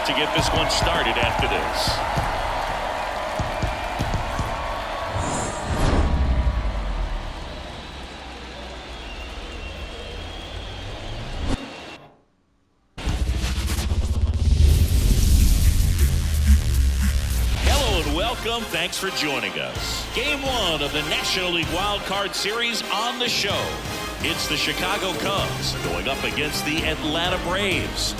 to get this one started after this. Welcome. Thanks for joining us. Game 1 of the National League Wildcard Series on the show. It's the Chicago Cubs going up against the Atlanta Braves.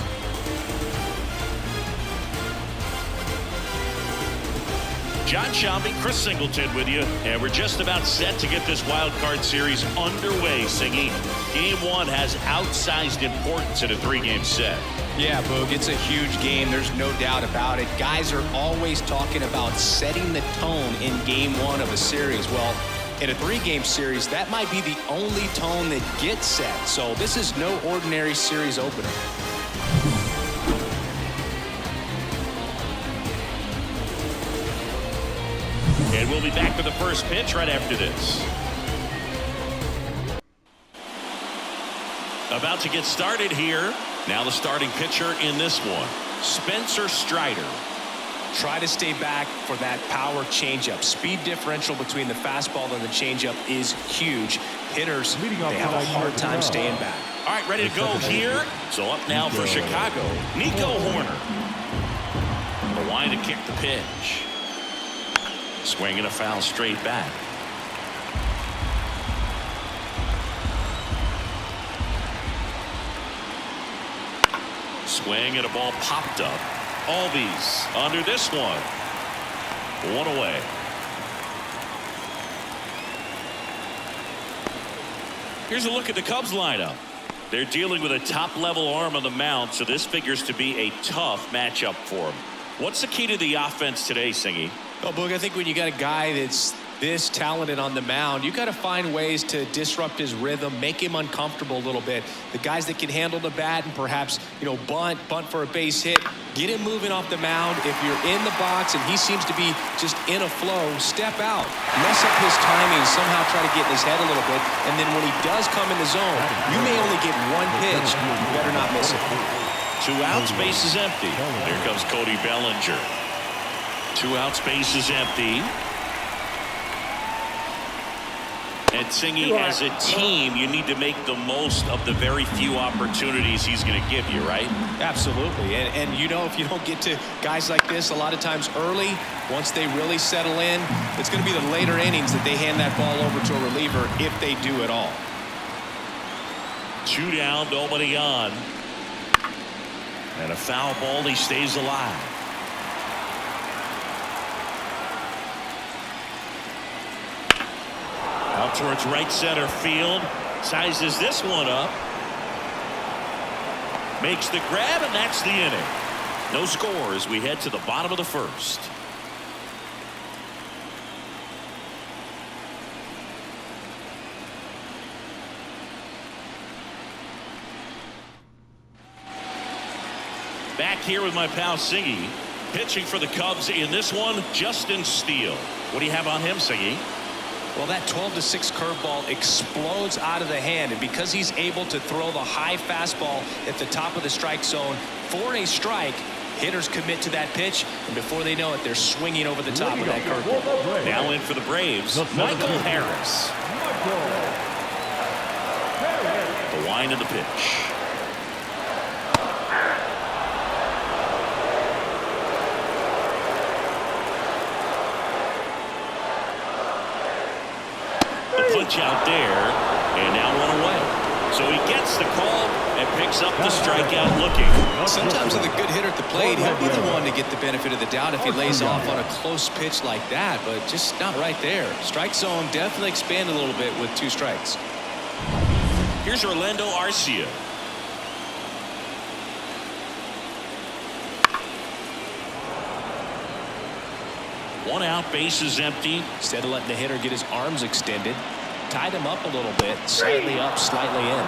John Shambi, Chris Singleton with you, and we're just about set to get this Wildcard Series underway, Singy. Game 1 has outsized importance in a 3-game set. Yeah, Boog, it's a huge game. There's no doubt about it. Guys are always talking about setting the tone in game 1 of a series. Well, in a 3-game series, that might be the only tone that gets set. So this is no ordinary series opener. And we'll be back for the first pitch right after this. About to get started here. Now the starting pitcher in this one, Spencer Strider. Try to stay back for that power changeup. Speed differential between the fastball and the changeup is huge. Hitters, they have a hard time staying back. All right, ready to go here. So up now for Chicago, Nico Horner. The line to kick the pitch. Swinging a foul straight back. Swing and a ball popped up. Albies under this one. 1 away. Here's a look at the Cubs lineup. They're dealing with a top-level arm on the mound, so this figures to be a tough matchup for them. What's the key to the offense today, Singy? Well, Boog, I think when you got a guy that's this talented on the mound, you got to find ways to disrupt his rhythm, make him uncomfortable a little bit. The guys that can handle the bat and perhaps, bunt for a base hit, get him moving off the mound. If you're in the box and he seems to be just in a flow, step out, mess up his timing, somehow try to get in his head a little bit, and then when he does come in the zone, you may only get one pitch. You better not miss it. 2 outs, base is empty. Here comes Cody Bellinger. 2 outs, base is empty. And Singy, as a team, you need to make the most of the very few opportunities he's going to give you, right? Absolutely. And if you don't get to guys like this a lot of times early, once they really settle in, it's going to be the later innings that they hand that ball over to a reliever if they do at all. 2 down, nobody on. And a foul ball, he stays alive. Out towards right center field. Sizes this one up. Makes the grab, and that's the inning. No score as we head to the bottom of the first. Back here with my pal Singy. Pitching for the Cubs in this one, Justin Steele. What do you have on him, Singy? Well, that 12-6 curveball explodes out of the hand, and because he's able to throw the high fastball at the top of the strike zone for a strike, hitters commit to that pitch, and before they know it, they're swinging over the top of that curveball. Now in for the Braves, Michael Harris. The line of the pitch. Punch out there, and now 1 away. So he gets the call and picks up the strikeout looking. Sometimes with a good hitter at the plate, he'll be the one to get the benefit of the doubt if he lays off on a close pitch like that, but just not right there. Strike zone definitely expanded a little bit with 2 strikes. Here's Orlando Arcia. One out, base is empty. Instead of letting the hitter get his arms extended, tied him up a little bit, slightly up, slightly in.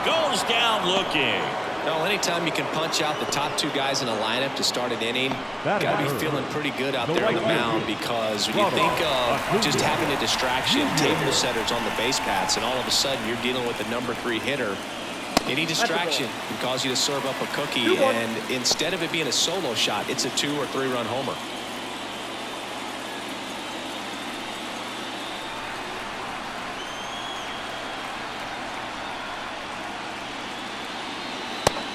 Goes down looking. Well, anytime you can punch out the top 2 guys in a lineup to start an inning, got to be feeling pretty good out there on the mound, because when you think of just having a distraction, table setters on the base paths, and all of a sudden you're dealing with the number 3 hitter, Any distraction can cause you to serve up a cookie, and instead of it being a solo shot, it's a 2- or 3-run homer.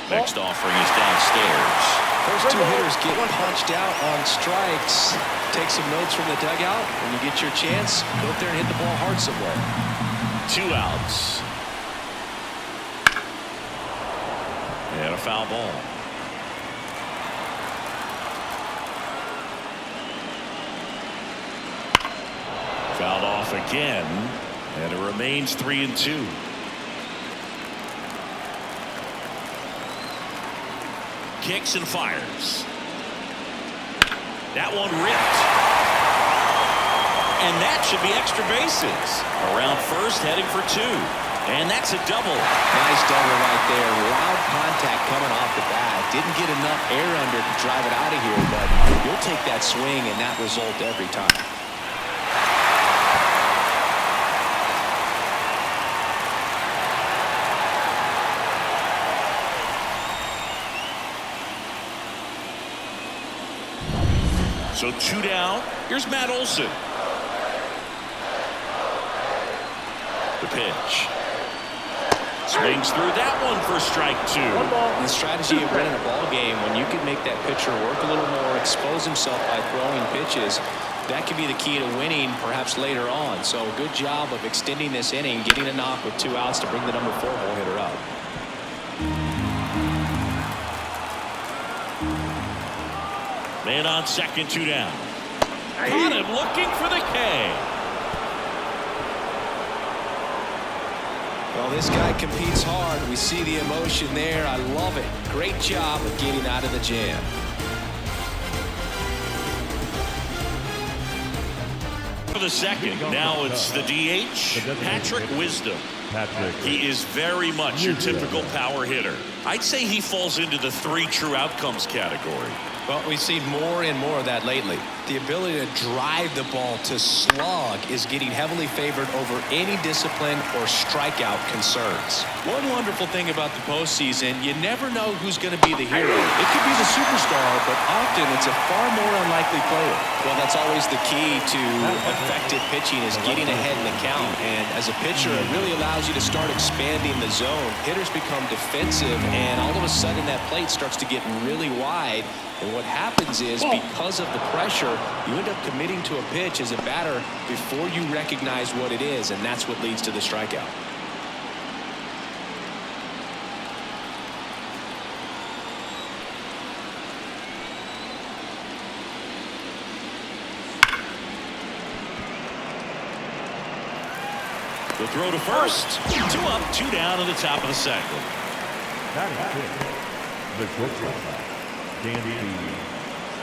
Next offering is downstairs. First 2 hitters get punched out on strikes. Take some notes from the dugout. When you get your chance, go up there and hit the ball hard somewhere. 2 outs. And a foul ball. Fouled off again, and it remains 3-2. Kicks and fires. That one ripped. And that should be extra bases. Around first, heading for 2. And that's a double. Nice double right there. Loud contact coming off the bat. Didn't get enough air under to drive it out of here, but you'll take that swing and that result every time. So 2 down. Here's Matt Olson. The pitch. Swings through that one for strike 2. The strategy of winning a ball game, when you can make that pitcher work a little more, expose himself by throwing pitches, that could be the key to winning perhaps later on. So good job of extending this inning, getting a knock with 2 outs to bring the number 4 hole hitter up. Man on second, 2 down. Caught him looking for the K. Well, this guy competes hard. We see the emotion there. I love it. Great job of getting out of the jam. For the second, now it's the DH, Patrick Wisdom. He is very much your typical power hitter. I'd say he falls into the 3 true outcomes category. Well, we've seen more and more of that lately. The ability to drive the ball to slug is getting heavily favored over any discipline or strikeout concerns. One wonderful thing about the postseason, you never know who's going to be the hero. It could be the superstar, but often it's a far more unlikely player. Well, that's always the key to effective pitching, is getting ahead in the count. And as a pitcher, it really allows you to start expanding the zone. Hitters become defensive, and all of a sudden that plate starts to get really wide. And what happens is, because of the pressure, you end up committing to a pitch as a batter before you recognize what it is, and that's what leads to the strikeout. The throw to first. 2 up, 2 down in the top of the second. The shortstop, Dansby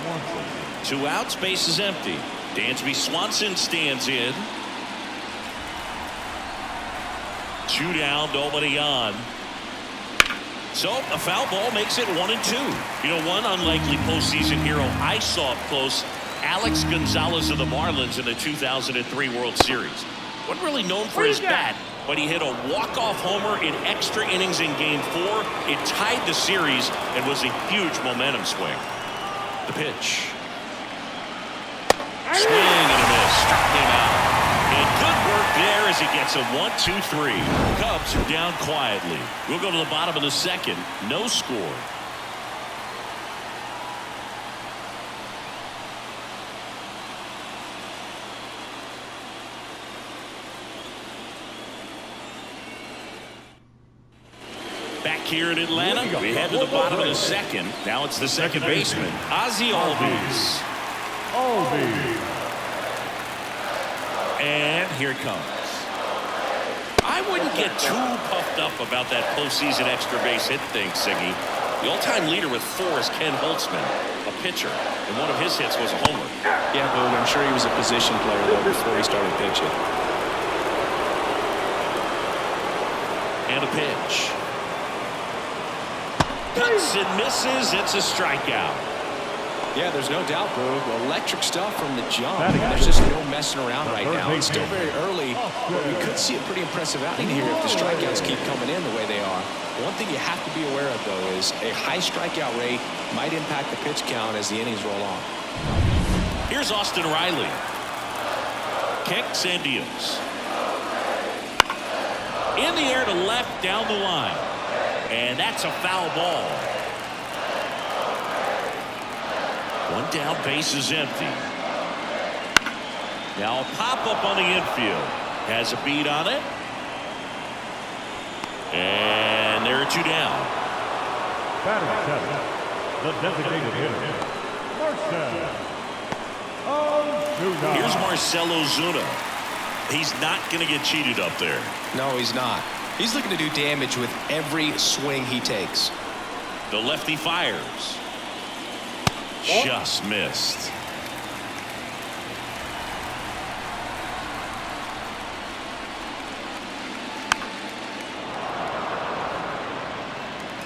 Swanson. 2 outs, base is empty. Dansby Swanson stands in. 2 down, nobody on. So a foul ball makes it 1-2. You know, one unlikely postseason hero I saw up close, Alex Gonzalez of the Marlins in the 2003 World Series. Wasn't really known for his bat, but he hit a walk-off homer in extra innings in Game 4. It tied the series and was a huge momentum swing. The pitch. Swing and a miss. Struck him out. And good work there as he gets a 1-2-3. Cubs are down quietly. We'll go to the bottom of the second. No score. Back here in Atlanta, we head to the bottom of the second. Now it's the second baseman, Ozzie Albies. And here it comes. I wouldn't get too puffed up about that postseason extra base hit thing, Siggy. The all-time leader with 4 is Ken Holtzman, a pitcher, and one of his hits was a homer. Yeah, but I'm sure he was a position player, though, before he started pitching. And a pitch. Cuts and misses. It's a strikeout. Yeah, there's no doubt, Boog. Electric stuff from the jump. There's just no messing around right now. It's still very early, but we could see a pretty impressive outing here if the strikeouts keep coming in the way they are. One thing you have to be aware of, though, is a high strikeout rate might impact the pitch count as the innings roll on. Here's Austin Riley. Kicks and deals. In the air to left, down the line. And that's a foul ball. One down, base is empty. Now a pop-up on the infield. Has a beat on it. And there are two down. Batting seven, the designated hitter, Marcell. Here's Marcell Ozuna. He's not going to get cheated up there. No, he's not. He's looking to do damage with every swing he takes. The lefty fires. Just missed.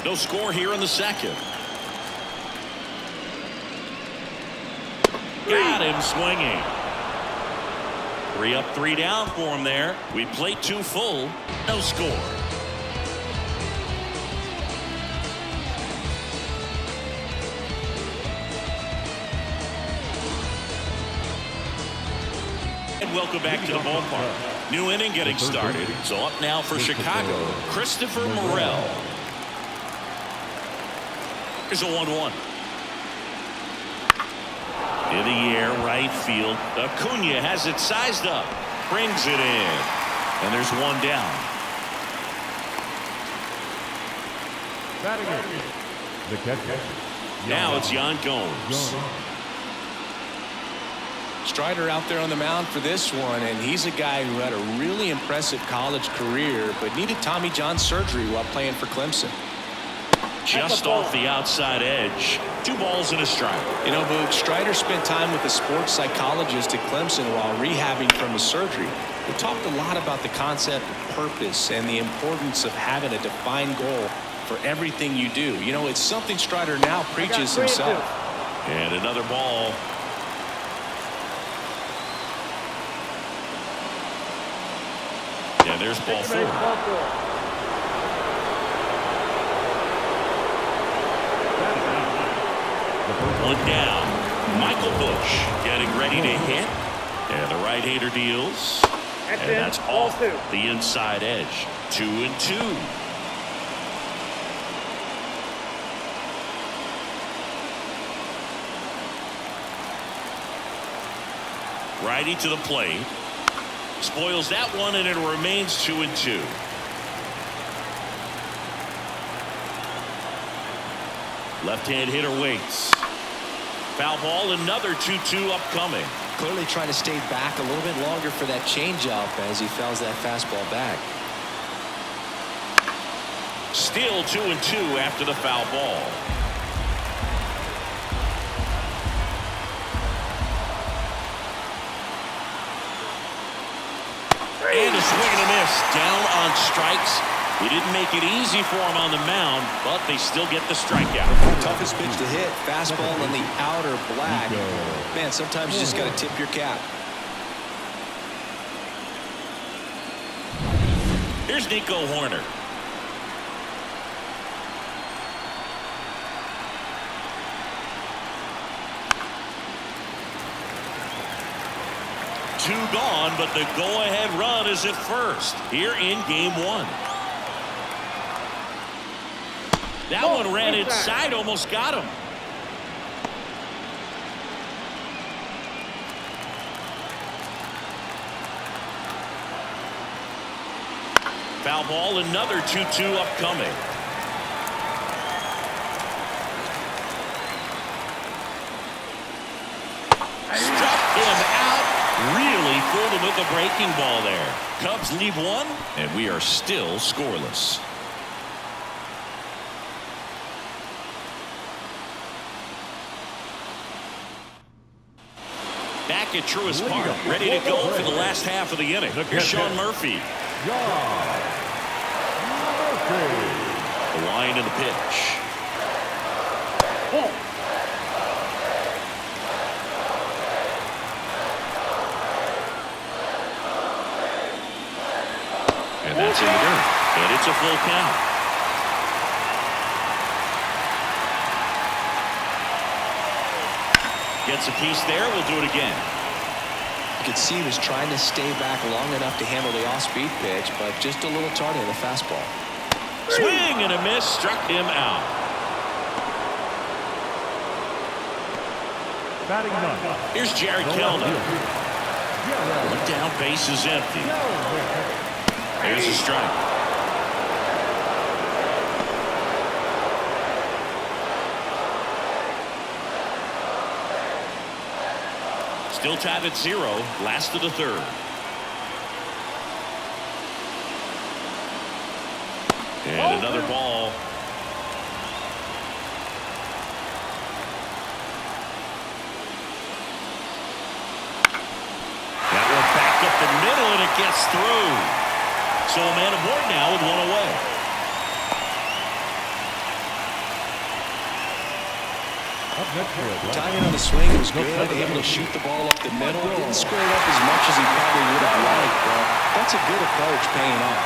No score here in the second. Got him swinging. 3 up, 3 down for him there. We played 2 full. No score. And welcome back to the ballpark. New inning getting started. So up now for Chicago, Christopher Morel. Here's a 1-1. In the air, right field. Acuna has it sized up. Brings it in. And there's 1 down. The catcher. Now it's Yan Gomes. Strider out there on the mound for this one, and he's a guy who had a really impressive college career, but needed Tommy John surgery while playing for Clemson. Just off the outside edge. 2 balls and a strike. You know, Boog, Strider spent time with a sports psychologist at Clemson while rehabbing from his surgery. We talked a lot about the concept of purpose and the importance of having a defined goal for everything you do. You know, it's something Strider now preaches himself. And another ball. And there's ball 4. One down. Michael Bush getting ready to hit. And the right-hander deals. And that's off the inside edge. 2-2. Righty to the plate. Spoils that one, and it remains 2-2. Left-hand hitter waits. Foul ball, another 2-2 upcoming. Clearly trying to stay back a little bit longer for that changeup as he fouls that fastball back. Still 2-2 after the foul ball. And a swing and a miss. Down on strikes. We didn't make it easy for him on the mound, but they still get the strikeout. Toughest pitch to hit. Fastball in the outer black. Man, sometimes you just got to tip your cap. Here's Nico Horner. Two gone, but the go-ahead run is at first here in game 1. That one ran inside, almost got him. Foul ball, another 2-2 upcoming. Struck him out. Really fooled him with the breaking ball there. Cubs leave 1, and we are still scoreless. Back at Truist Park, ready to go for the last half of the inning. Here's Sean Murphy. The line and the pitch. And that's in the dirt. And it's a full count. Gets a piece there. We'll do it again. You could see he was trying to stay back long enough to handle the off-speed pitch, but just a little tardy on the fastball. Swing and a miss. Struck him out. Batting ninth. Here's Jared Kelly. One down, base is empty. There's a strike. Still tied at 0. Last of the third. And another ball. That one back up the middle, and it gets through. So a man aboard now with one away. Timing on the swing was good, able to shoot the ball up the middle. Didn't square it up as much as he probably would have liked, but that's a good approach paying off.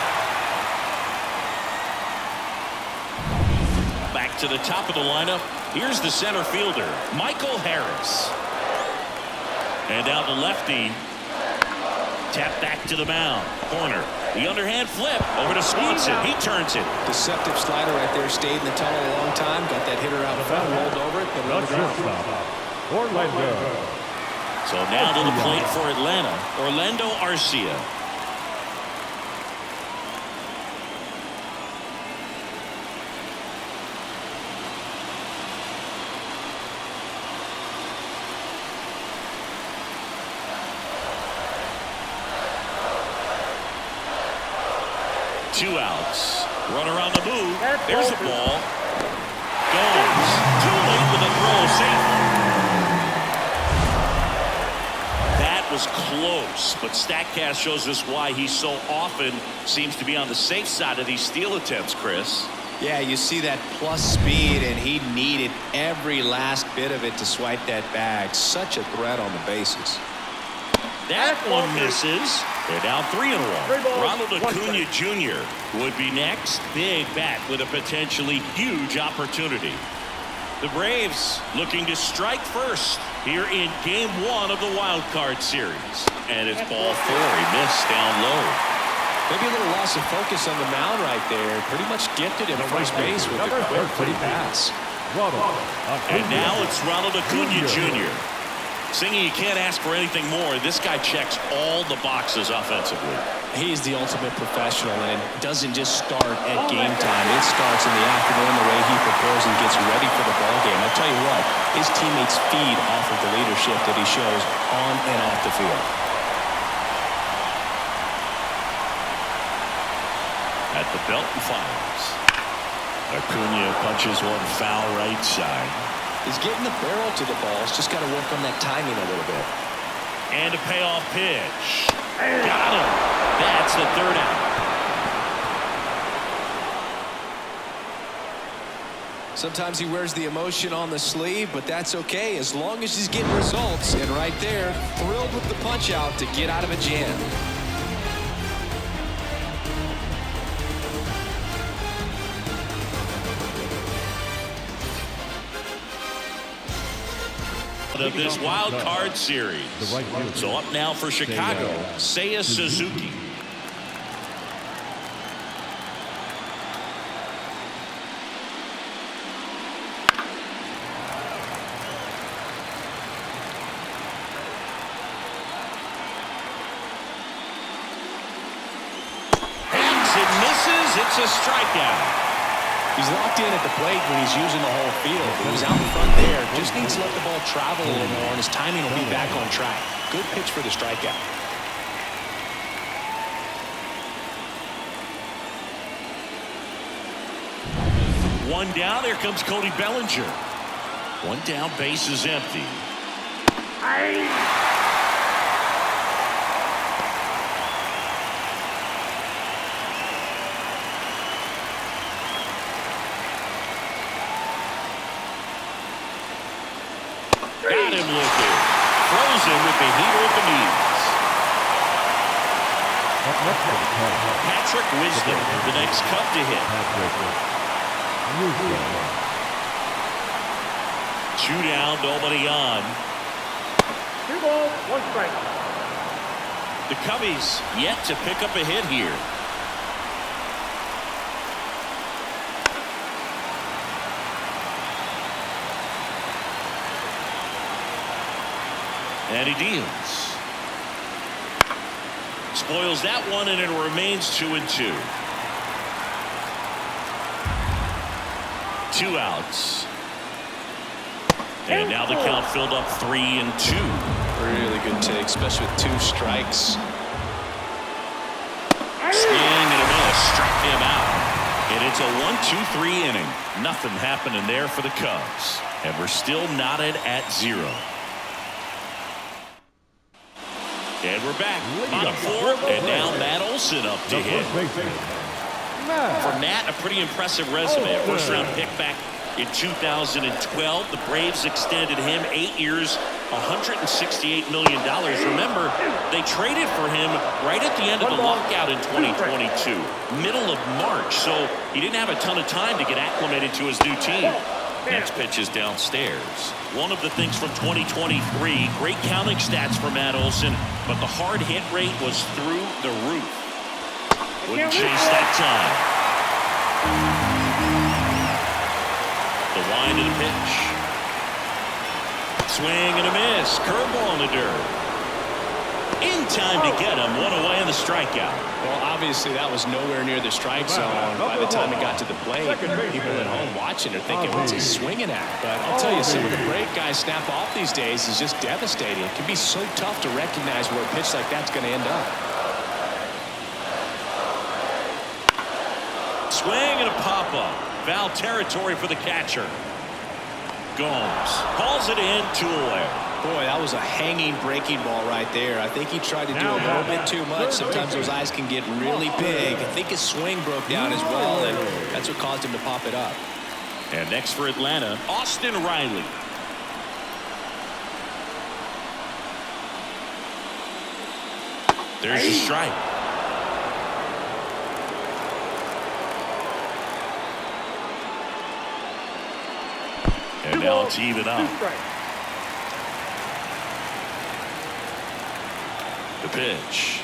Back to the top of the lineup. Here's the center fielder, Michael Harris. And out to lefty. Tap back to the mound. Corner. The underhand flip over to Swanson. He turns it. Deceptive slider right there. Stayed in the tunnel a long time. Got that hitter out front. Rolled over it. Put it on the ground. Orlando. So now to the plate for Atlanta, Orlando Arcia. Two outs. Runner on the move. There's a ball. Goes. Too late with a throw. Safe. That was close, but StatCast shows us why he so often seems to be on the safe side of these steal attempts, Chris. Yeah, you see that plus speed, and he needed every last bit of it to swipe that bag. Such a threat on the bases. That one misses. They're down 3-1. Ronald Acuna Jr. would be next. Big bat with a potentially huge opportunity. The Braves looking to strike first here in Game 1 of the Wildcard Series. And it's ball 4. He missed down low. Maybe a little loss of focus on the mound right there. Pretty much gifted him first base with a quick, pretty pass. And now it's Ronald Acuna Jr. Singy, you can't ask for anything more. This guy checks all the boxes offensively. He's the ultimate professional, and it doesn't just start at game time. It starts in the afternoon the way he prepares and gets ready for the ball game. I'll tell you what, his teammates feed off of the leadership that he shows on and off the field. At the belt and fires. Acuna punches one foul right side. He's getting the barrel to the ball. He's just got to work on that timing a little bit. And a payoff pitch. Got him. That's the third out. Sometimes he wears the emotion on the sleeve, but that's okay as long as he's getting results. And right there, thrilled with the punch out to get out of a jam. Of this wild card series. So up now for Chicago, Seiya Suzuki. Hangs and misses. It's a strikeout. He's locked in at the plate when he's using the whole field. He was out in front there. Just needs to let the ball travel a little more, and his timing will be back on track. Good pitch for the strikeout. One down. There comes Cody Bellinger. One down. Base is empty. Got him looking. Frozen with the heater at the knees. Patrick Wisdom, the next Cub to hit. 2 down, nobody on. 2 balls, 1 strike. The Cubbies yet to pick up a hit here. And he deals. Spoils that one, and it remains 2-2. 2 outs. And now the count filled up 3-2. Really good take, especially with 2 strikes. Swing and a miss. Struck him out. And it's a 1-2-3 inning. Nothing happening there for the Cubs. And we're still knotted at 0. And we're back. Bottom 4. And now Matt Olson up to hit. For Matt, a pretty impressive resume. A first-round pick back in 2012. The Braves extended him 8 years, $168 million. Remember, they traded for him right at the end of the lockout in 2022, middle of March. So he didn't have a ton of time to get acclimated to his new team. Next pitch is downstairs. One of the things from 2023, great counting stats for Matt Olson, but the hard hit rate was through the roof. Wouldn't chase that time. The wind of the pitch. Swing and a miss. Curveball in the dirt. In time to get him. One away in the strikeout. Well, obviously that was nowhere near the strike zone. By the time it got to the plate, people at home watching are thinking, what's he swinging at? But I'll tell you, some of the break guys snap off these days is just devastating. It can be so tough to recognize where a pitch like that's going to end up. Swing and a pop-up. Foul territory for the catcher. Gomes calls it in, 2 away. Boy, that was a hanging breaking ball right there. I think he tried to do a little bit too much. Sometimes those eyes can get really big. I think his swing broke down as well, and that's what caused him to pop it up. And next for Atlanta, Austin Riley. There's your strike. And now it's even up. The pitch.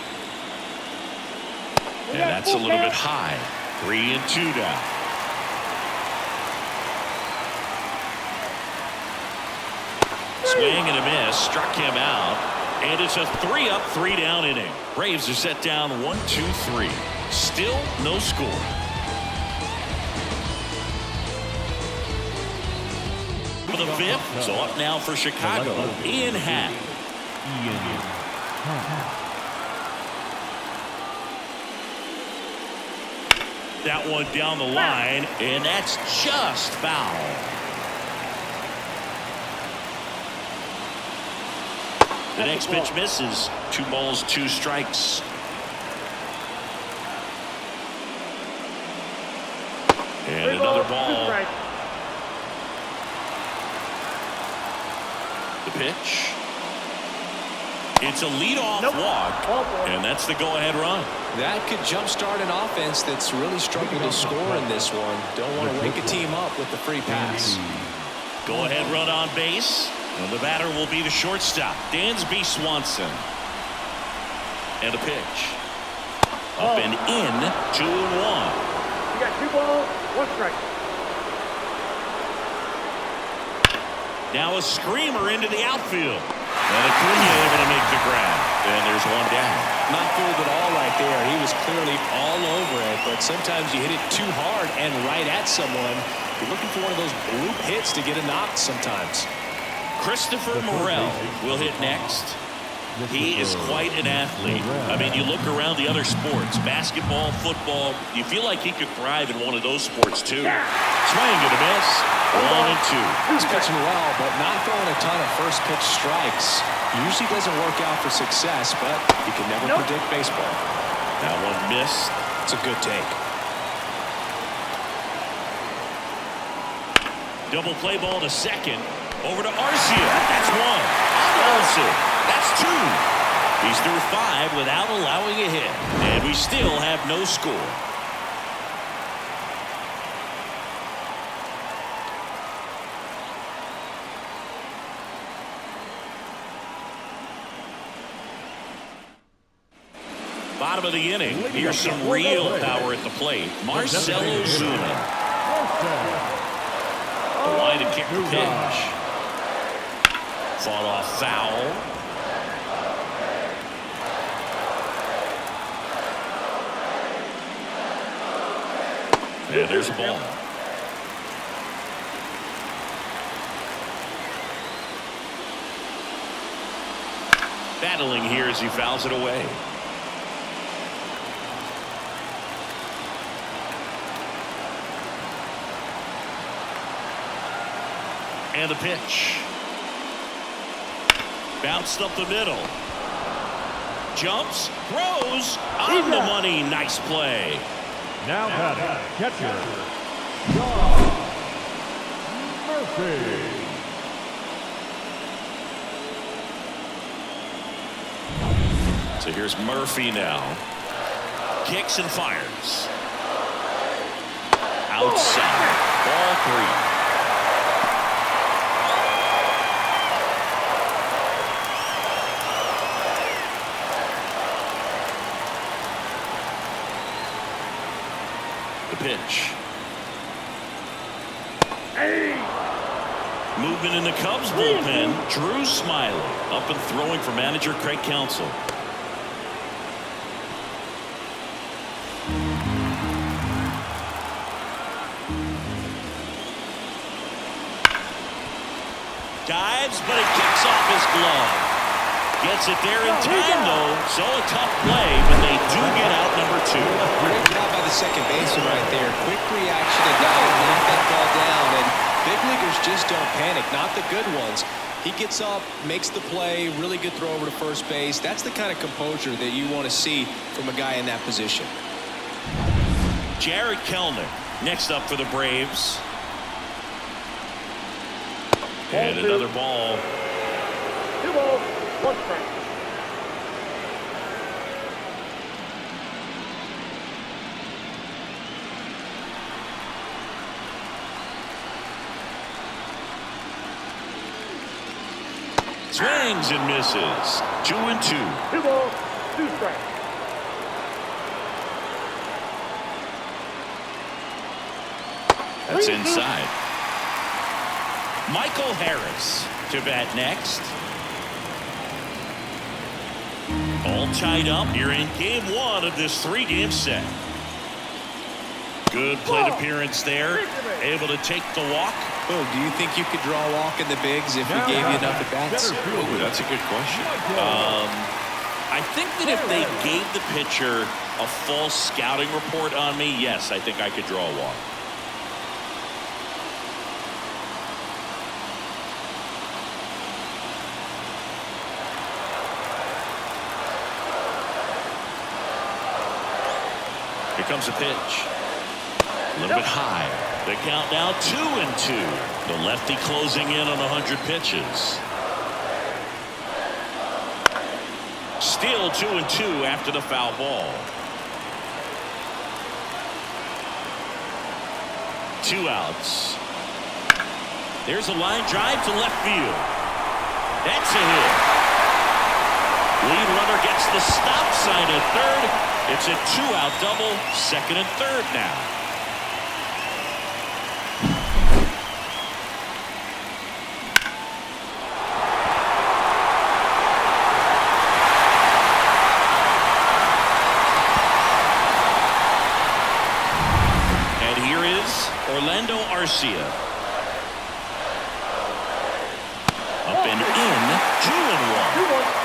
And that's a little bit high. 3-2 now. Swing and a miss. Struck him out. And it's a 3-up, 3-down inning. Braves are set down 1-2-3. Still no score. For the 5th, so up now for Chicago, Ian Happ. That one down the line, and that's just foul. The next pitch misses. 2 balls, 2 strikes. And another ball. The pitch. It's a leadoff walk, and that's the go-ahead run. That could jumpstart an offense that's really struggled to score in this one. Don't want to wake a team up with the free pass. Go-ahead run on base, and the batter will be the shortstop, Dansby Swanson. And a pitch. Up and in, 2-1. You got 2 balls, 1 strike. Now a screamer into the outfield. And Acuna able to make the grab. And there's 1 down. Not fooled at all right there. He was clearly all over it, but sometimes you hit it too hard and right at someone. You're looking for one of those bloop hits to get a knock sometimes. Christopher Morel will hit next. He is quite an athlete. I mean, you look around the other sports, basketball, football, you feel like he could thrive in one of those sports too. Swing and a miss. 1-2. He's pitching well, but not throwing a ton of first pitch strikes. Usually doesn't work out for success, but you can never predict baseball. That one missed. It's a good take. Double play ball to second. Over to Arcia. That's 1. On to Olson. That's 2. He's through 5 without allowing a hit. And we still have no score. Bottom of the inning. Here's some real power at the plate. Marcelo Zuna. The line to kick the pitch. Fought off foul. And there's a ball. Battling here as he fouls it away. And the pitch. Bounced up the middle. Jumps, throws, on the money. Nice play. Now batting, catcher, John Murphy. So here's Murphy now. Kicks and fires. Outside. Ball 3. Pitch. Movement in the Cubs bullpen. Drew Smiley up and throwing for manager Craig Counsell. Dives, but it kicks off his glove. Gets it there in time, though. So a tough play, but they do get out number 2. Great job by the second baseman right there. Quick reaction to dive, knock that ball down, and big leaguers just don't panic, not the good ones. He gets up, makes the play, really good throw over to first base. That's the kind of composure that you want to see from a guy in that position. Jared Kelnick next up for the Braves. And another ball. 2 balls, 1 strike. Swings and misses. 2-2. 2 balls, 2 strikes. That's inside. Michael Harris to bat next. All tied up here in game 1 of this 3-game set. Good plate appearance there. Able to take the walk. Oh, do you think you could draw a walk in the bigs if we gave you enough at bats? Ooh, that's a good question. I think that if they gave the pitcher a false scouting report on me, yes, I think I could draw a walk. Here comes a pitch. A little bit high. The count now 2-2. The lefty closing in on 100 pitches. Steele 2-2 after the foul ball. 2 outs. There's a line drive to left field. That's a hit. Lead runner gets the stop sign at third. It's a 2-out double, second and third now. And here is Orlando Arcia. Up and in, 2-1. 2-1.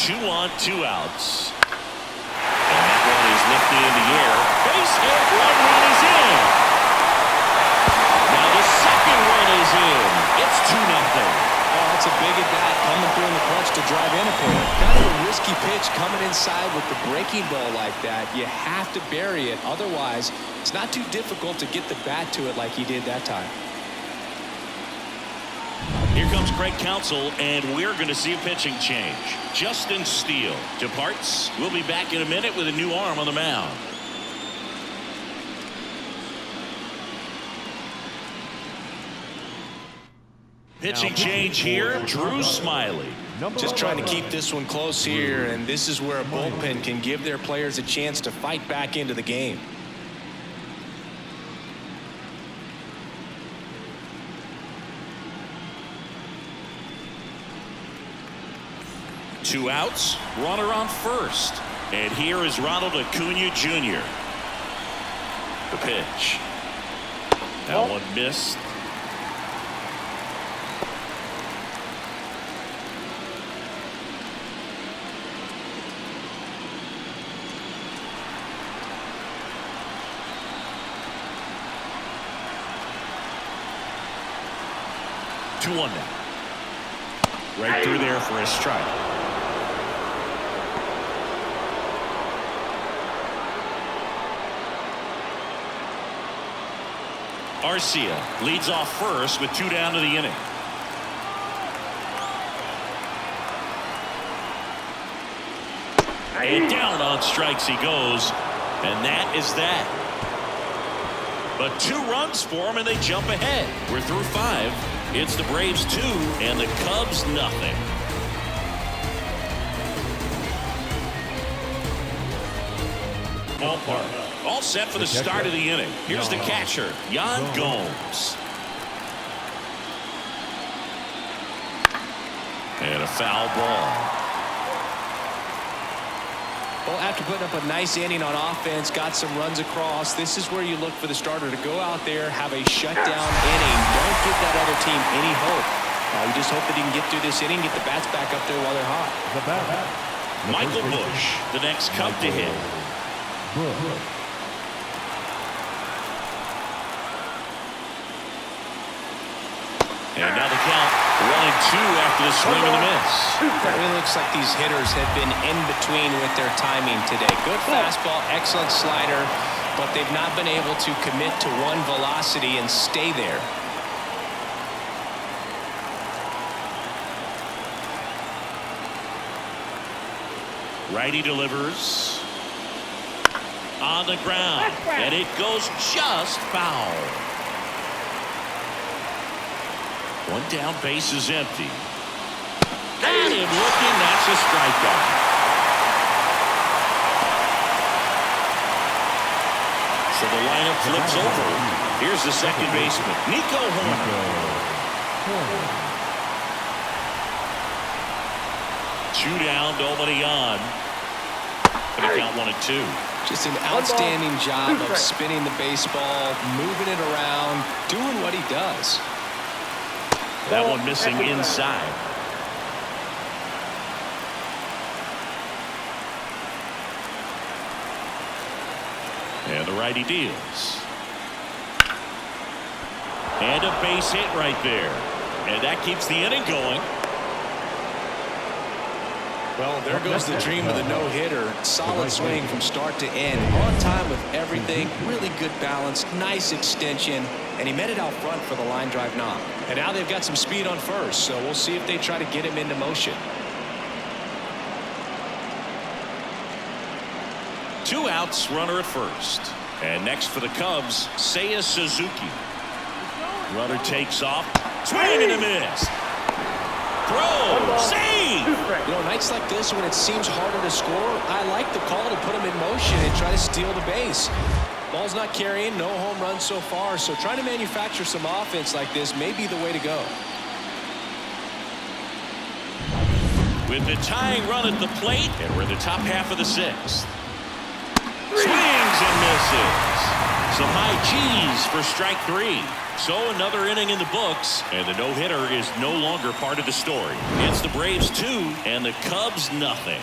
Two on, 2 outs. And that one is lifted in the air. Base hit, 1 run is in. Now the second run is in. It's 2-0. Oh, that's a big at bat coming through in the clutch to drive in a point. Kind of a risky pitch coming inside with the breaking ball like that. You have to bury it. Otherwise, it's not too difficult to get the bat to it like he did that time. Here comes Craig Counsell, and we're going to see a pitching change. Justin Steele departs. We'll be back in a minute with a new arm on the mound. Pitching change here, Drew Smiley. Just trying to keep this one close here, and this is where a bullpen can give their players a chance to fight back into the game. Two outs, runner on first. And here is Ronald Acuna Jr. The pitch. That one missed. Two one now. Right through there for a strike. Arcia leads off first with 2 down to the inning. And down on strikes he goes, and that is that. But 2 runs for him, and they jump ahead. We're through 5. It's the Braves 2 and the Cubs nothing. Ballpark. All set for the start of the inning. Here's the catcher, Yan Gomes. And a foul ball. Well, after putting up a nice inning on offense, got some runs across, this is where you look for the starter to go out there, have a shutdown inning. Don't give that other team any hope. You just hope that he can get through this inning, get the bats back up there while they're hot. Michael Busch, the next Cub to hit. And now the count 1-2 after the swing and the miss. It really looks like these hitters have been in between with their timing today. Good fastball, excellent slider, but they've not been able to commit to one velocity and stay there. Righty delivers on the ground, and it goes just foul. 1 down, base is empty. Got him looking. That's a strikeout. So the lineup flips over. Here's the second baseman, Nico Horner. 2 down, nobody on. Gonna count 1-2. Just an outstanding job of spinning the baseball, moving it around, doing what he does. That one missing inside. And the righty deals. And a base hit right there. And that keeps the inning going. Well, there goes the dream of the no-hitter. Solid swing from start to end. On time with everything. Really good balance. Nice extension. And he met it out front for the line drive knock. And now they've got some speed on first, so we'll see if they try to get him into motion. 2 outs, runner at first. And next for the Cubs, Seiya Suzuki. Runner takes off. Swing and a miss. Throw. Save. You know, nights like this when it seems harder to score, I like the call to put him in motion and try to steal the base. Ball's not carrying, no home runs so far, so trying to manufacture some offense like this may be the way to go. With the tying run at the plate, and we're in the top half of the 6th. Swings and misses. Some high G's for strike 3. So another inning in the books, and the no-hitter is no longer part of the story. It's the Braves 2 and the Cubs nothing.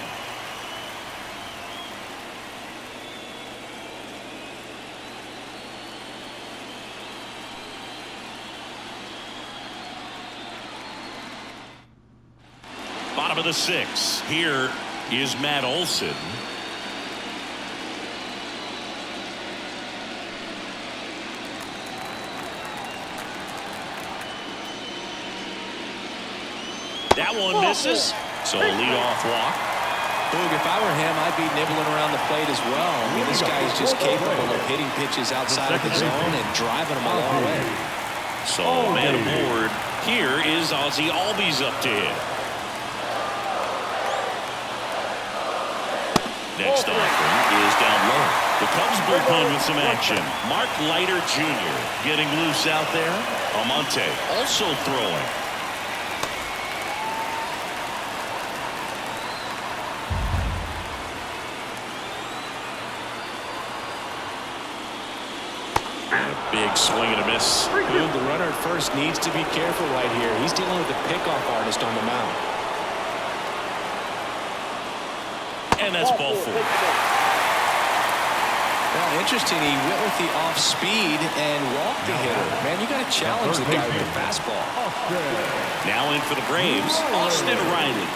Bottom of the 6th. Here is Matt Olson. That one misses. So a leadoff walk. Boog, if I were him, I'd be nibbling around the plate as well. I mean, this guy is just capable of hitting pitches outside of the zone and driving them a long way. So man aboard Here is Ozzie Albies up to hit. Next offering is down low. The Cubs bullpen with some action. Mark Leiter Jr. getting loose out there. Almonte also throwing. Big swing and a miss. Dude, the runner at first needs to be careful right here. He's dealing with a pickoff artist on the mound. And that's ball four. Well, interesting. He went with the off speed and walked the hitter. Man, you got to challenge the guy with the fastball. Now in for the Braves, Austin Riley.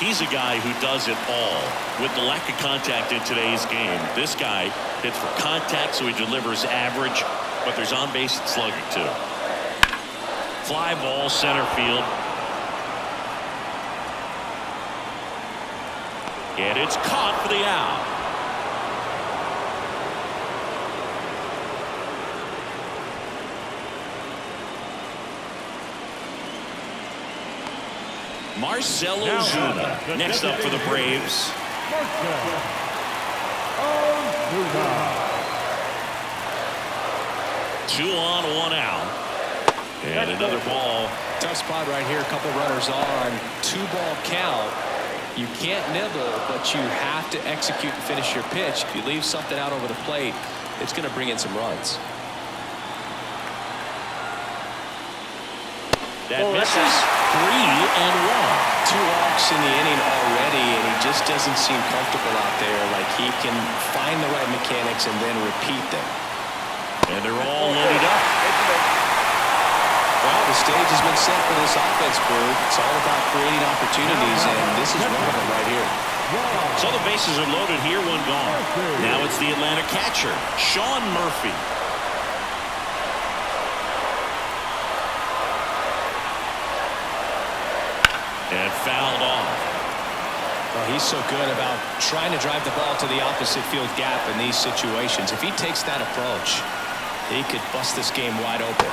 He's a guy who does it all. With the lack of contact in today's game, this guy hits for contact, so he delivers average, but there's on-base and slugging too. Fly ball center field. And it's caught for the out. Marcell Ozuna next up for the Braves. Two on, one out. And another ball. Tough spot right here. A couple runners on. 2-ball count. You can't nibble, but you have to execute and finish your pitch. If you leave something out over the plate, it's going to bring in some runs. That misses. 3-1. 2 walks in the inning already, and he just doesn't seem comfortable out there. Like he can find the right mechanics and then repeat them. And they're all loaded up. Well, the stage has been set for this offense group. It's all about creating opportunities, and this is one of them right here. So the bases are loaded here, one gone. Now it's the Atlanta catcher, Sean Murphy. And fouled off. Well, he's so good about trying to drive the ball to the opposite field gap in these situations. If he takes that approach, he could bust this game wide open.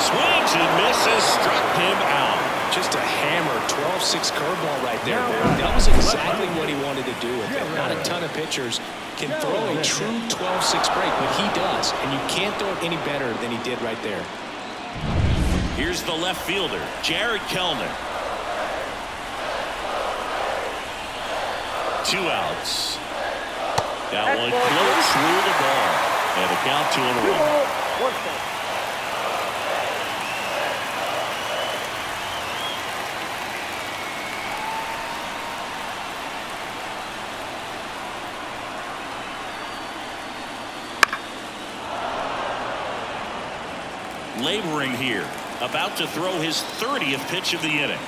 Swings and misses, struck him out. Just a hammer, 12-6 curveball right there. That was exactly what he wanted to do with it. Not a ton of pitchers can throw a true 12-6 break, but he does. And you can't throw it any better than he did right there. Here's the left fielder, Jared Kellner. 2 outs. That one floats through the ball. And a count 2-1. Laboring here, about to throw his 30th pitch of the inning.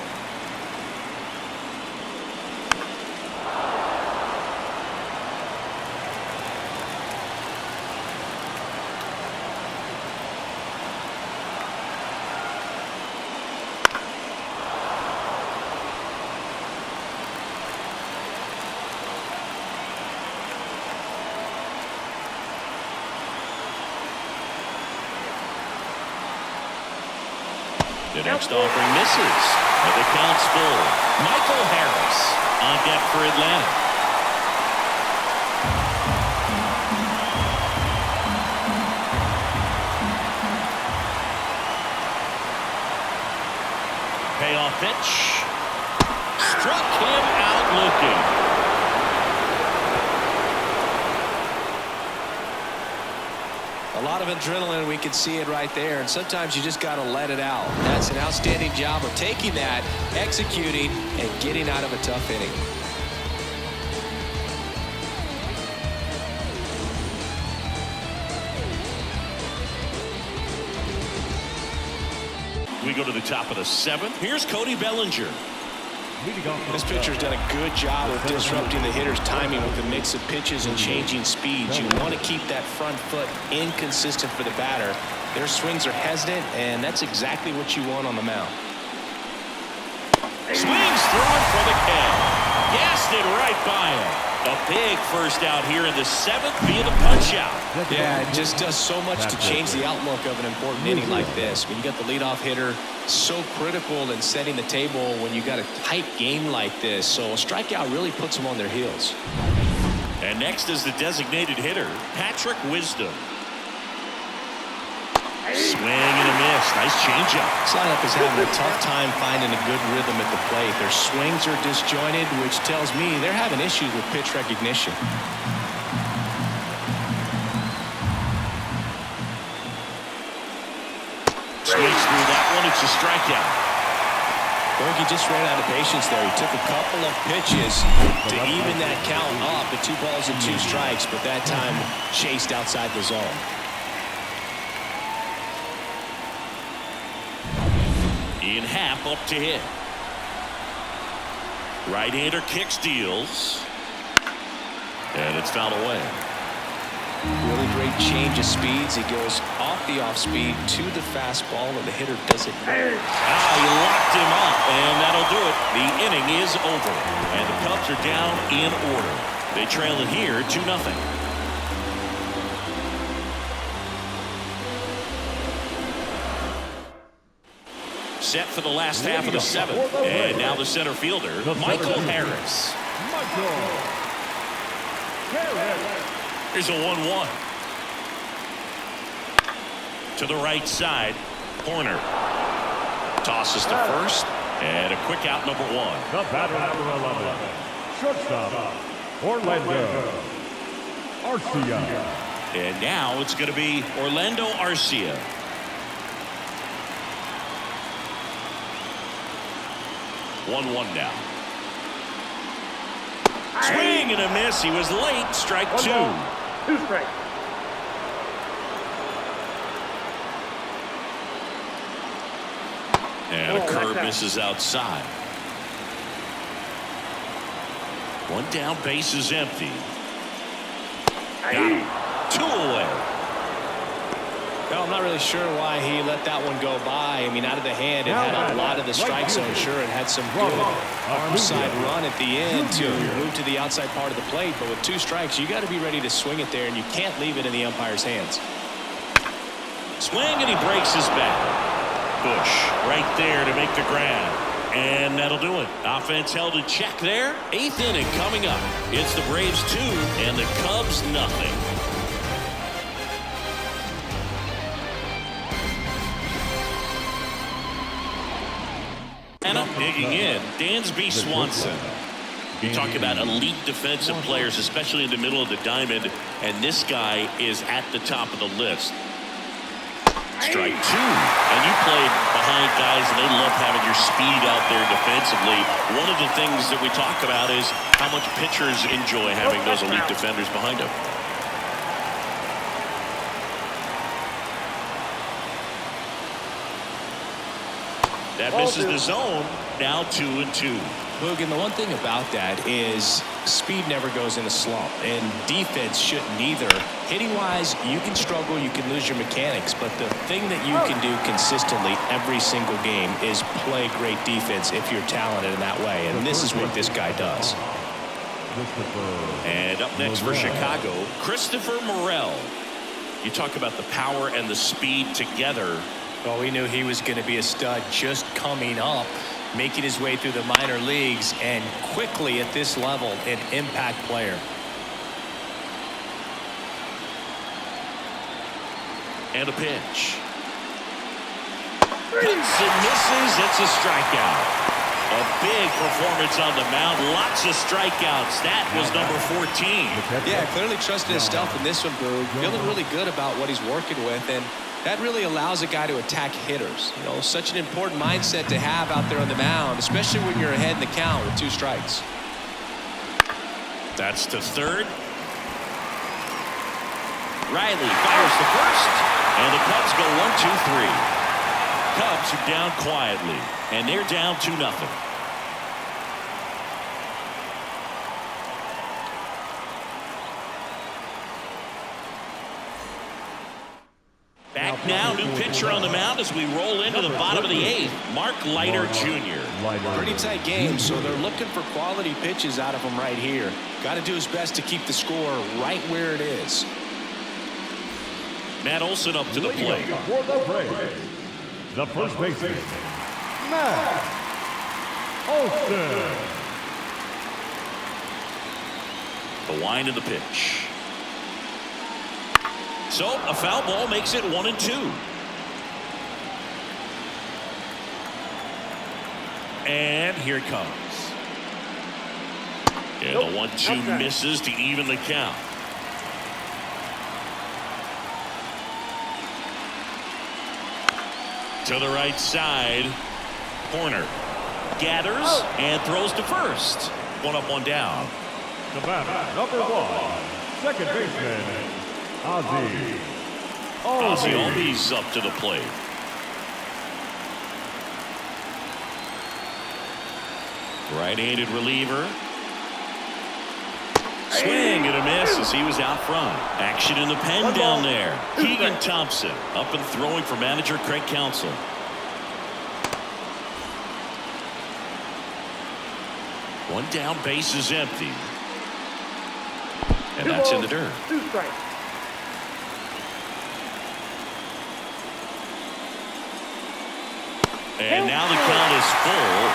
The next offering misses. And the count's full. Michael Harris on deck for Atlanta. Payoff pitch. Struck him out looking. A lot of adrenaline, we can see it right there, and sometimes you just got to let it out. That's an outstanding job of taking that, executing, and getting out of a tough inning. We go to the top of the 7th. Here's Cody Bellinger. This pitcher's done a good job of disrupting the hitter's timing with a mix of pitches and changing speeds. You want to keep that front foot inconsistent for the batter. Their swings are hesitant, and that's exactly what you want on the mound. Swings through it for the count. Gassed it right right by him. A big first out here in the 7th via the punch out. Yeah, it just does so much to change the outlook of an important inning like this. When you got the leadoff hitter, so critical in setting the table when you got a tight game like this. So a strikeout really puts them on their heels. And next is the designated hitter, Patrick Wisdom. Swing and a miss. Nice changeup. This lineup is having a tough time finding a good rhythm at the plate. Their swings are disjointed, which tells me they're having issues with pitch recognition. Swings through that one. It's a strikeout. I think he just ran out of patience there. He took a couple of pitches to even that count up at 2 balls and 2 strikes, but that time chased outside the zone. Ian Happ up to hit. Right-hander kicks, deals. And it's fouled away. Really great change of speeds. He goes off the off-speed to the fastball, and the hitter doesn't. He locked him up, and that'll do it. The inning is over, and the Cubs are down in order. They trail it here 2-0. Set for the last half of the 7th, and now the center fielder, Michael Harris. Here's a 1-1. To the right side, Horner tosses to first, and a quick out, number 1. The batter, number 11, shortstop, Orlando Arcia. And now it's going to be Orlando Arcia. One now. Swing and a miss. He was late. Strike 2. 2 strikes. And a curve misses outside. 1 down, base is empty. Got him. 2 away. Well, I'm not really sure why he let that one go by. I mean, out of the hand, it had a lot of the strike zone. Sure, it had some good arm side run at the end to move to the outside part of the plate. But with 2 strikes, you got to be ready to swing it there, and you can't leave it in the umpire's hands. Swing, and he breaks his bat. Bush right there to make the grab. And that'll do it. Offense held in check there. 8th inning coming up. It's the Braves 2 and the Cubs nothing. Digging in, Dansby Swanson. You talk about elite defensive players, especially in the middle of the diamond, and this guy is at the top of the list. Strike 2. And you played behind guys, and they love having your speed out there defensively. One of the things that we talk about is how much pitchers enjoy having those elite defenders behind them. That misses the zone. Now 2-2. Boog, and the one thing about that is speed never goes in a slump, and defense shouldn't either. Hitting-wise, you can struggle, you can lose your mechanics, but the thing that you can do consistently every single game is play great defense if you're talented in that way, and this is what this guy does. And up next for Chicago, Christopher Morel. You talk about the power and the speed together. Well, we knew he was going to be a stud just coming up, making his way through the minor leagues, and quickly at this level, an impact player. And a pitch. Hits and misses. It's a strikeout. A big performance on the mound. Lots of strikeouts. That was number 14. Yeah, clearly trusted his stuff in this one, Boog. Feeling really good about what he's working with, and that really allows a guy to attack hitters. You know, such an important mindset to have out there on the mound, especially when you're ahead in the count with 2 strikes. That's to third. Riley fires the first, and the Cubs go 1-2-3. Cubs are down quietly, and they're down 2-0. Back now, new pitcher on the mound as we roll into the bottom of the 8th, Mark Leiter Jr. Pretty tight game, so they're looking for quality pitches out of him right here. Got to do his best to keep the score right where it is. Matt Olson up to the plate. For the Braves, the first baseman, Matt Olson. The wind of the pitch. So a foul ball makes it 1-2. And here it comes. And the 1-2 misses to even the count. To the right side. Corner. Gathers and throws to first. One up, one down. The batter, number 1, second baseman, Ozzie Albies up to the plate. Right-handed reliever. Swing and a miss as he was out front. Action in the pen down there. Keegan Thompson up and throwing for manager Craig Counsell. One down, base is empty. And that's in the dirt. 2 strikes. And now the count is full.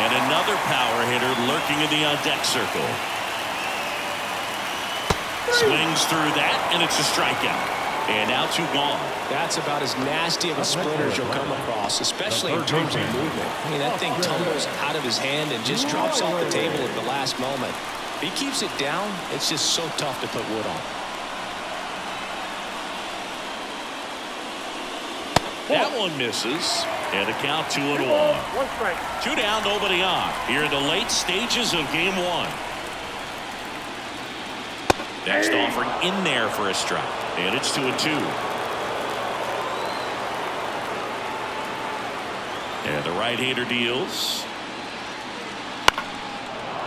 And another power hitter lurking in the on-deck circle. Swings through that, and it's a strikeout. And now 2 gone. That's about as nasty of a sprinter as you'll come across, especially in terms of movement. I mean, that thing tumbles out of his hand and just drops off the table at the last moment. If he keeps it down, it's just so tough to put wood on. That one misses. And a count 2-1. 1 strike. 2 down, nobody on. Here in the late stages of game 1. Next offering in there for a strike. And it's 2-2. And the right-hander deals.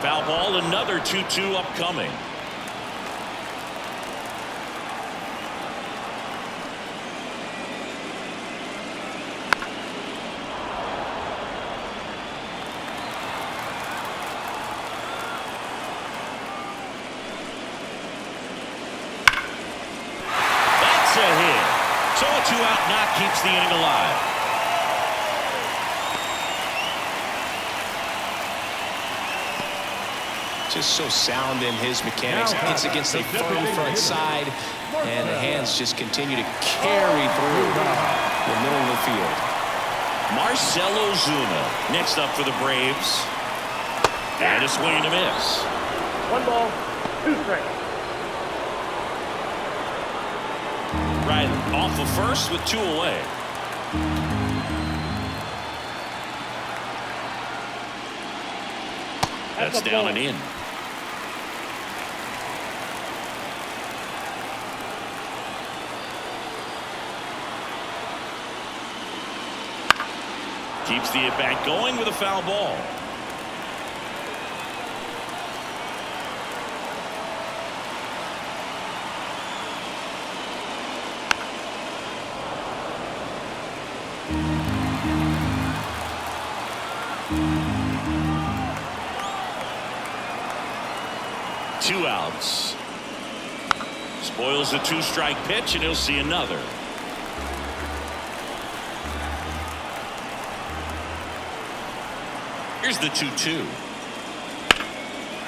Foul ball, another 2-2 upcoming. So a 2-out knock keeps the inning alive. Just so sound in his mechanics. Hits against a firm front side, and the hands just continue to carry through the middle of the field. Marcell Ozuna next up for the Braves. And a swing and a miss. 1 ball, 2 strikes. Right off of first with 2 away. That's down and in. Keeps the at-bat going with a foul ball. Two outs. Spoils the 2-strike pitch, and he'll see another. Here's the 2-2.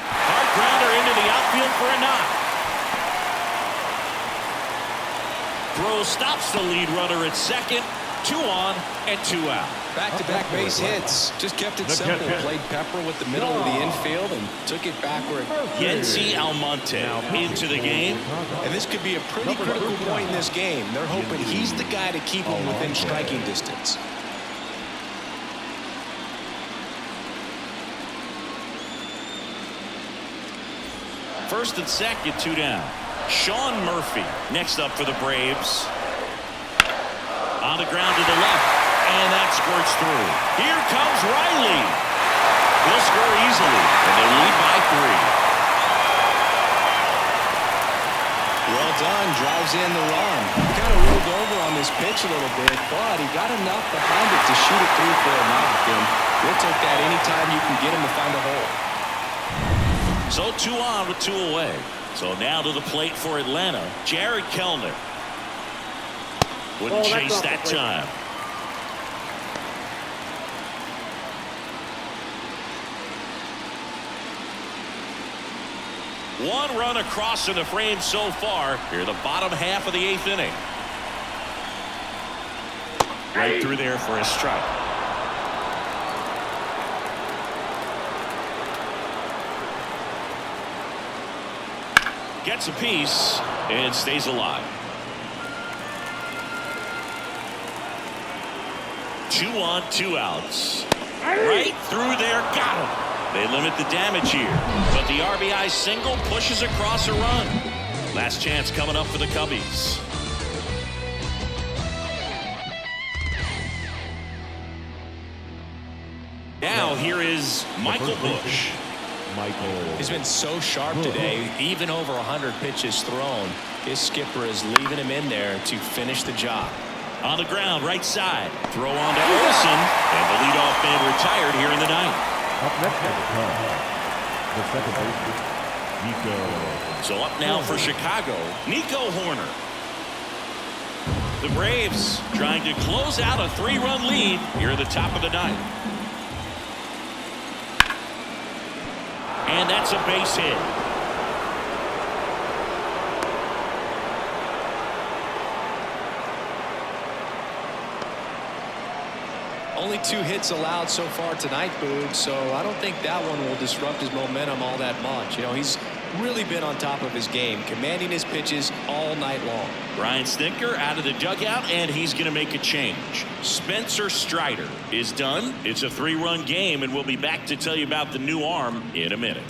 Hard grounder into the outfield for a knock. Throw stops the lead runner at second. 2 on and 2 out. Back-to-back base hits. Just kept it simple. Played pepper with the middle of the infield and took it backward. Yency Almonte into the game. And this could be a pretty critical point in this game. They're hoping he's the guy to keep them within striking distance. First and second, 2 down. Sean Murphy next up for the Braves. On the ground to the left, and that squirts through. Here comes Riley. He'll score easily, and they lead by 3. Well done, drives in the run. Kind of rolled over on this pitch a little bit, but he got enough behind it to shoot it through for a knock. And He'll take that anytime you can get him to find a hole. So 2 on with 2 away. So now to the plate for Atlanta, Jared Kellner. Wouldn't chase that time. One run across in the frame so far. Here, the bottom half of the 8th inning. Right through there for a strike. Gets a piece and stays alive. 2 on, 2 outs. Right through there, got him. They limit the damage here, but the RBI single pushes across a run. Last chance coming up for the Cubbies. Now here is Michael Busch. He's been so sharp today, even over 100 pitches thrown. His skipper is leaving him in there to finish the job. On the ground, right side. Throw on to Olsen, and the leadoff man retired here in the 9th. Up next at the second baseman, Nico. So up now for Chicago, Nico Horner. The Braves trying to close out a 3-run lead here at the top of the 9th. And that's a base hit. Only 2 hits allowed so far tonight, Boog, so I don't think that one will disrupt his momentum all that much. You know, he's really been on top of his game, commanding his pitches all night long. Brian Snitker out of the dugout, and he's going to make a change. Spencer Strider is done. It's a 3-run game, and we'll be back to tell you about the new arm in a minute.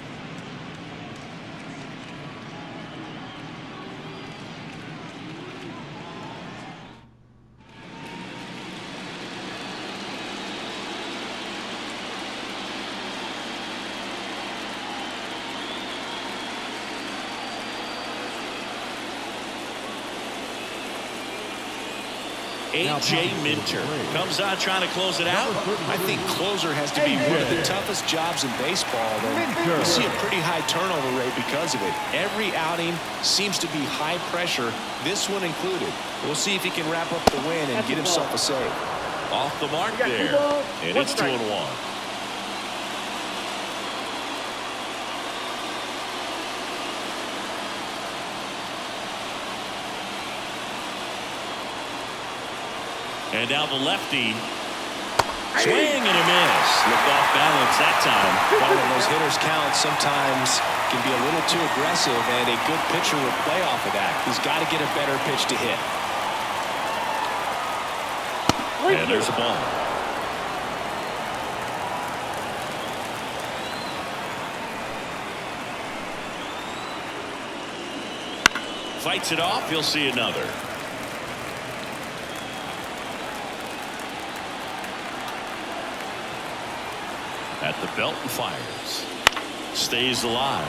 A.J. Minter comes on trying to close it out. I think closer has to be one of the toughest jobs in baseball. You see a pretty high turnover rate because of it. Every outing seems to be high pressure, this one included. We'll see if he can wrap up the win and get himself a save. Off the mark there, and it's 2-1. And now the lefty. Swing and a miss. Looked off balance that time. Well, when those hitters count, sometimes can be a little too aggressive, and a good pitcher will play off of that. He's got to get a better pitch to hit. And there's a ball. Fights it off. He'll see another. At the belt and fires. Stays alive.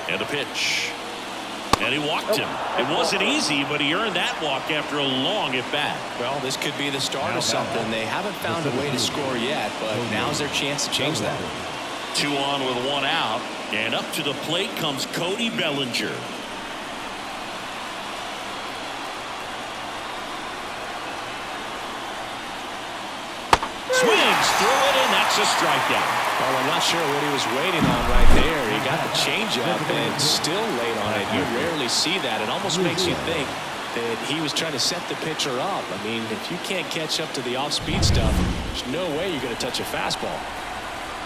And a pitch. And he walked him. It wasn't easy, but he earned that walk after a long at-bat. Well, this could be the start of something. They haven't found a way to score yet, but now's their chance to change that. 2 on with 1 out. And up to the plate comes Cody Bellinger. Swings through it, and that's a strikeout. Well, I'm not sure what he was waiting on right there. He got the changeup and still late on it. You rarely see that. It almost makes you think that he was trying to set the pitcher up. I mean, if you can't catch up to the off-speed stuff, there's no way you're going to touch a fastball.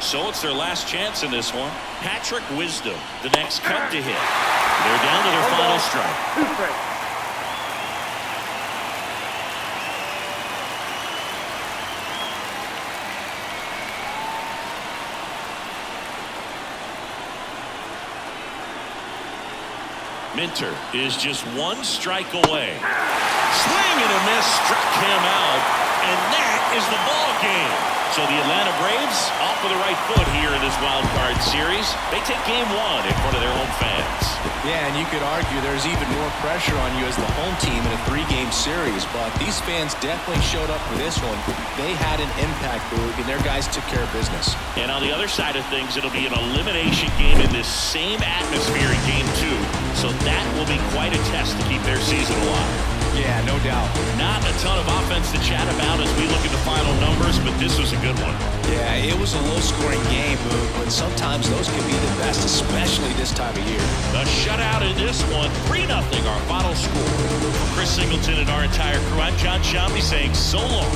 So it's their last chance in this one. Patrick Wisdom, the next cut to hit. They're down to their final strike. 2 strikes. Minter is just 1 strike away. Swing and a miss struck him out, and that is the ball game. So the Atlanta Braves off with the right foot here in this Wildcard Series. They take game one in front of their home fans. Yeah, and you could argue there's even more pressure on you as the home team in a 3-game series, but these fans definitely showed up for this one. They had an impact, Boog, and their guys took care of business. And on the other side of things, it'll be an elimination game in this same atmosphere in game two. So that will be quite a test to keep their season alive. Yeah, no doubt. Not a ton of offense to chat about as we look at the final numbers, but this was a good one. Yeah, it was a low-scoring game, but sometimes those can be the best, especially this time of year. The shutout in this one, 3-0 our final score. For Chris Singleton and our entire crew, I'm John Shambi saying so long.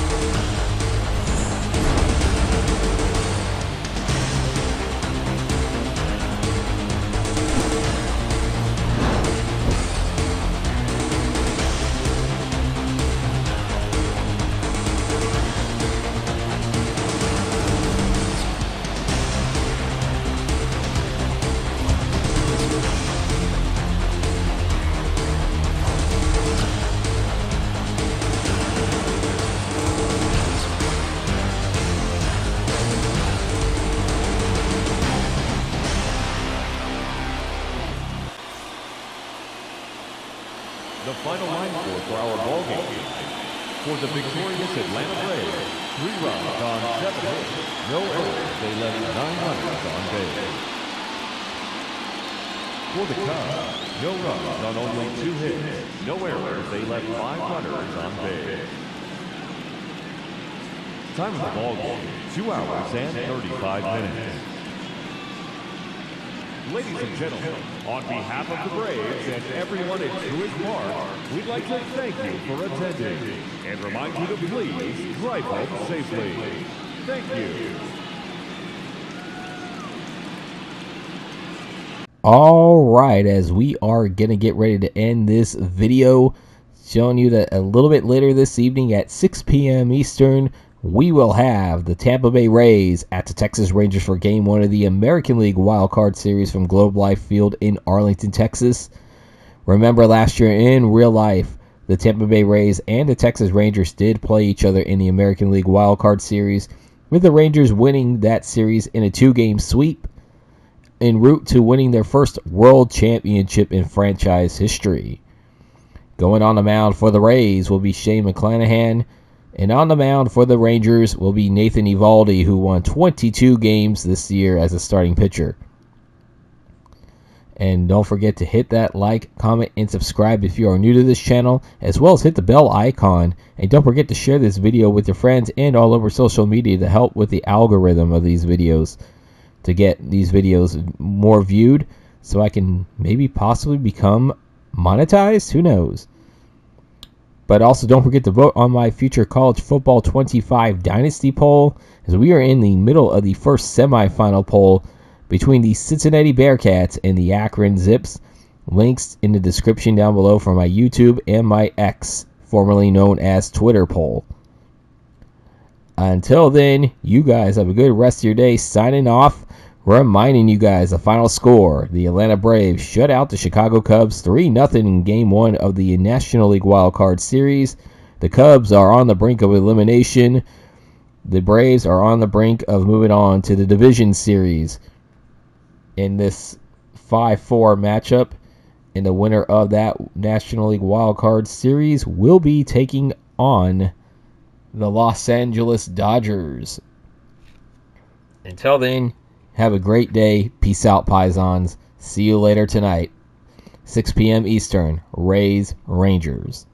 The final line score for our ball game. For the victorious Atlanta Braves, 3 runs on 7 hits, no errors. They left 9 runners on base. For the Cubs, no runs on only 2 hits, no errors. They left 5 runners on base. Time of the ball game, 2 hours and 35 minutes. Ladies and gentlemen, on behalf of the Braves and everyone at Truist Park, we'd like to thank you for attending and remind you to please drive home safely. Thank you. All right, as we are going to get ready to end this video, showing you that a little bit later this evening at 6 p.m. Eastern, we will have the Tampa Bay Rays at the Texas Rangers for Game 1 of the American League Wildcard Series from Globe Life Field in Arlington, Texas. Remember last year in real life, the Tampa Bay Rays and the Texas Rangers did play each other in the American League Wildcard Series, with the Rangers winning that series in a 2-game sweep, en route to winning their first World Championship in franchise history. Going on the mound for the Rays will be Shane McClanahan, and on the mound for the Rangers will be Nathan Eovaldi, who won 22 games this year as a starting pitcher. And don't forget to hit that like, comment, and subscribe if you are new to this channel, as well as hit the bell icon. And don't forget to share this video with your friends and all over social media to help with the algorithm of these videos, to get these videos more viewed, so I can maybe possibly become monetized. Who knows? But also don't forget to vote on my future College Football 25 Dynasty poll, as we are in the middle of the first semifinal poll between the Cincinnati Bearcats and the Akron Zips. Links in the description down below for my YouTube and my X, formerly known as Twitter poll. Until then, you guys have a good rest of your day. Signing off, reminding you guys the final score. The Atlanta Braves shut out the Chicago Cubs 3-0 in Game 1 of the National League Wildcard Series. The Cubs are on the brink of elimination. The Braves are on the brink of moving on to the Division Series in this 5-4 matchup. And the winner of that National League Wildcard Series will be taking on the Los Angeles Dodgers. Until then, have a great day. Peace out, Pisons. See you later tonight. 6 p.m. Eastern. Rays, Rangers.